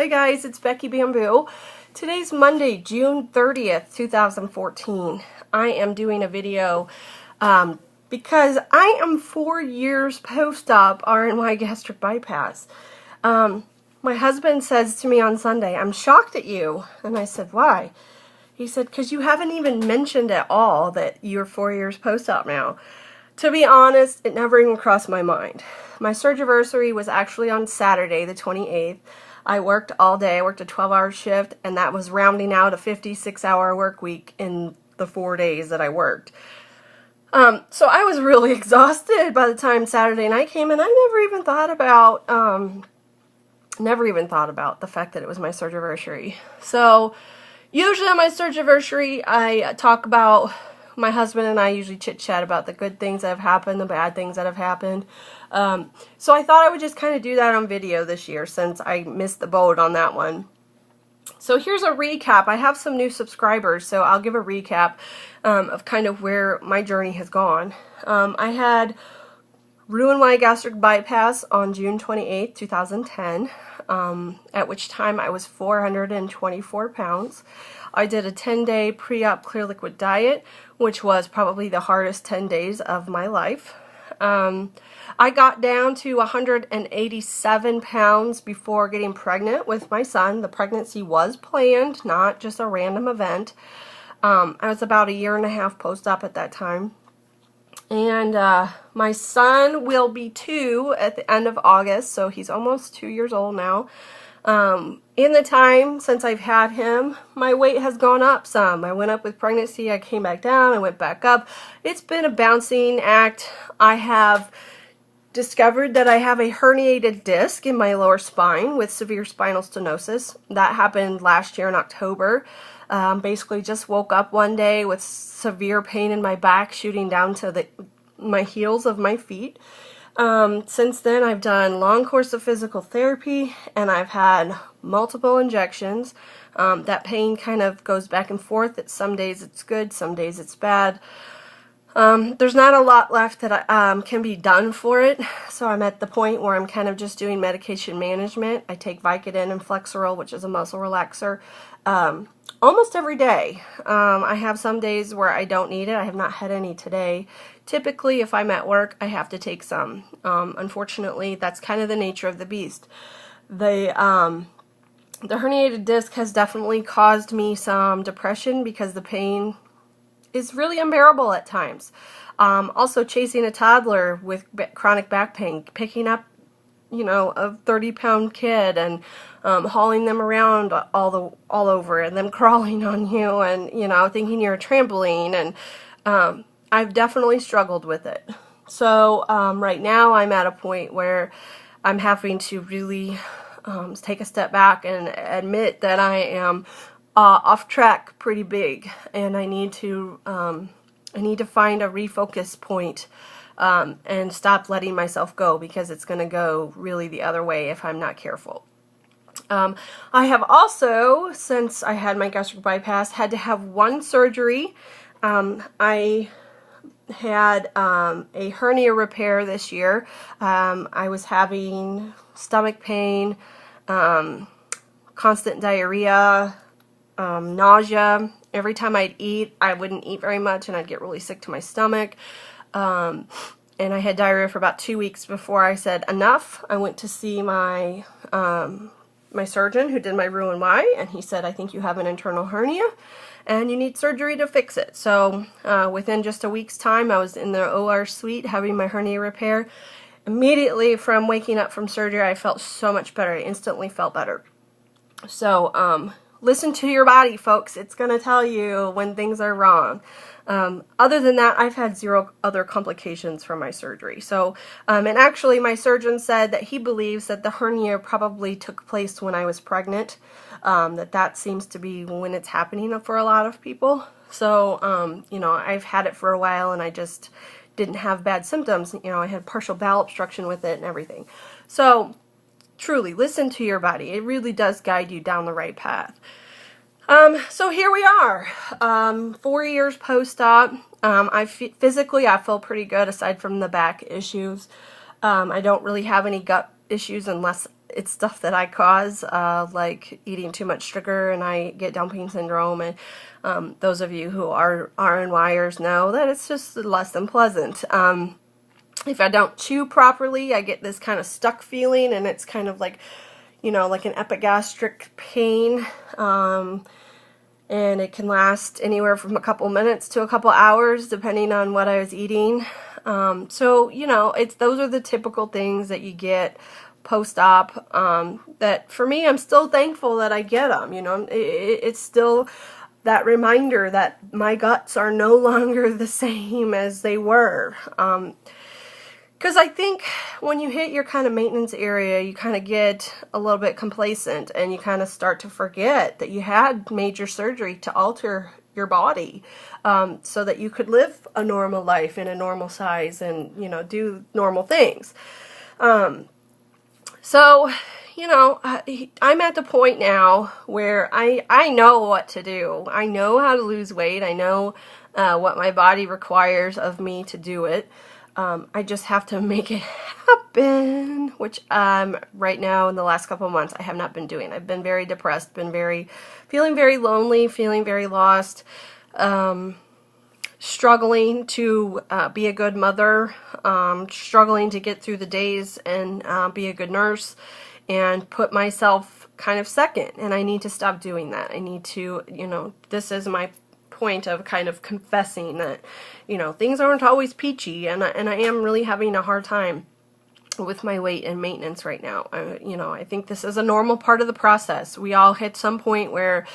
Hi guys, it's Becky Bamboo. Today's Monday, June 30th, 2014. I am doing a video because I am 4 years post-op RNY gastric bypass. My husband says to me on Sunday, "I'm shocked at you." And I said, "Why?" He said, "Because you haven't even mentioned at all that you're 4 years post-op now." To be honest, it never even crossed my mind. My surgiversary was actually on Saturday, the 28th. I worked all day. I worked a 12-hour shift, and that was rounding out a 56-hour work week in the 4 days that I worked. So I was really exhausted by the time Saturday night came, and I never even thought about the fact that it was my surgiversary. So usually on my surgiversary, I talk about, my husband and I usually chit-chat about the good things that have happened, the bad things that have happened. So I thought I would just kind of do that on video this year since I missed the boat on that one. So here's a recap. I have some new subscribers, so I'll give a recap of kind of where my journey has gone. I had Roux-en-Y gastric bypass on June 28th, 2010, at which time I was 424 pounds. I did a 10-day pre-op clear liquid diet, which was probably the hardest 10 days of my life. I got down to 187 pounds before getting pregnant with my son. The pregnancy was planned, not just a random event. I was about 1.5 years post-op at that time. And my son will be 2 at the end of August, so he's almost 2 years old now. In the time since I've had him, my weight has gone up some. I went up with pregnancy, I came back down, I went back up. It's been a bouncing act. I have discovered that I have a herniated disc in my lower spine with severe spinal stenosis. That happened last year in October. Basically just woke up one day with severe pain in my back shooting down to my heels of my feet. Since then, I've done a long course of physical therapy, and I've had multiple injections. That pain kind of goes back and forth. Some days it's good, some days it's bad. There's not a lot left that can be done for it, so I'm at the point where I'm kind of just doing medication management. I take Vicodin and Flexeril, which is a muscle relaxer, almost every day. I have some days where I don't need it. I have not had any today. Typically, if I'm at work, I have to take some. Unfortunately, that's kind of the nature of the beast. The herniated disc has definitely caused me some depression because the pain is really unbearable at times. Also, chasing a toddler with chronic back pain, picking up, you know, a 30-pound kid and hauling them around all over, and them crawling on you, and you know, thinking you're a trampoline, and I've definitely struggled with it. So right now I'm at a point where I'm having to really take a step back and admit that I am off track pretty big, and I need to find a refocus point and stop letting myself go, because it's going to go really the other way if I'm not careful. I have also, since I had my gastric bypass, had to have one surgery. I had a hernia repair this year. I was having stomach pain, constant diarrhea, nausea. Every time I'd eat, I wouldn't eat very much, and I'd get really sick to my stomach. And I had diarrhea for about 2 weeks before I said enough. I went to see my my surgeon who did my Roux-en-Y, and he said, "I think you have an internal hernia and you need surgery to fix it." So within just a week's time, I was in the OR suite having my hernia repair. Immediately from waking up from surgery, I felt so much better. I instantly felt better. So listen to your body, folks. It's going to tell you when things are wrong. Other than that, I've had 0 other complications from my surgery. So, and actually my surgeon said that he believes that the hernia probably took place when I was pregnant. That seems to be when it's happening for a lot of people. So, you know, I've had it for a while, and I just didn't have bad symptoms. You know, I had partial bowel obstruction with it and everything. So, truly, listen to your body. It really does guide you down the right path. So here we are, 4 years post-op. Physically, I feel pretty good aside from the back issues. I don't really have any gut issues unless it's stuff that I cause, like eating too much sugar, and I get dumping syndrome. And those of you who are RNYers know that it's just less than pleasant. If I don't chew properly, I get this kind of stuck feeling, and it's kind of like, you know, like an epigastric pain. And it can last anywhere from a couple minutes to a couple hours, depending on what I was eating. So, you know, those are the typical things that you get post-op, that for me, I'm still thankful that I get them. You know, it's still that reminder that my guts are no longer the same as they were. Because I think when you hit your kind of maintenance area, you kind of get a little bit complacent, and you kind of start to forget that you had major surgery to alter your body, so that you could live a normal life in a normal size and, you know, do normal things. So, you know, I'm at the point now where I know what to do. I know how to lose weight. I know what my body requires of me to do it. I just have to make it happen, which right now in the last couple of months I have not been doing. I've been very depressed, feeling very lonely, feeling very lost, struggling to be a good mother, struggling to get through the days and be a good nurse, and put myself kind of second. And I need to stop doing that. I need to, you know, this is my point of kind of confessing that, you know, things aren't always peachy, and I am really having a hard time with my weight and maintenance right now. You know, I think this is a normal part of the process. We all hit some point where,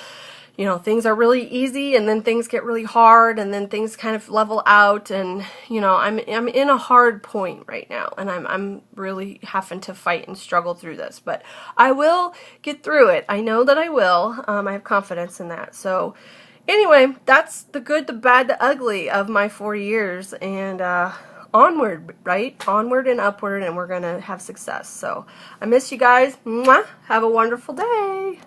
you know, things are really easy, and then things get really hard, and then things kind of level out. And, you know, I'm in a hard point right now, and I'm really having to fight and struggle through this, but I will get through it. I know that I will. I have confidence in that. So anyway, that's the good, the bad, the ugly of my 4 years, and onward, right? Onward and upward, and we're gonna have success. So I miss you guys. Mwah! Have a wonderful day.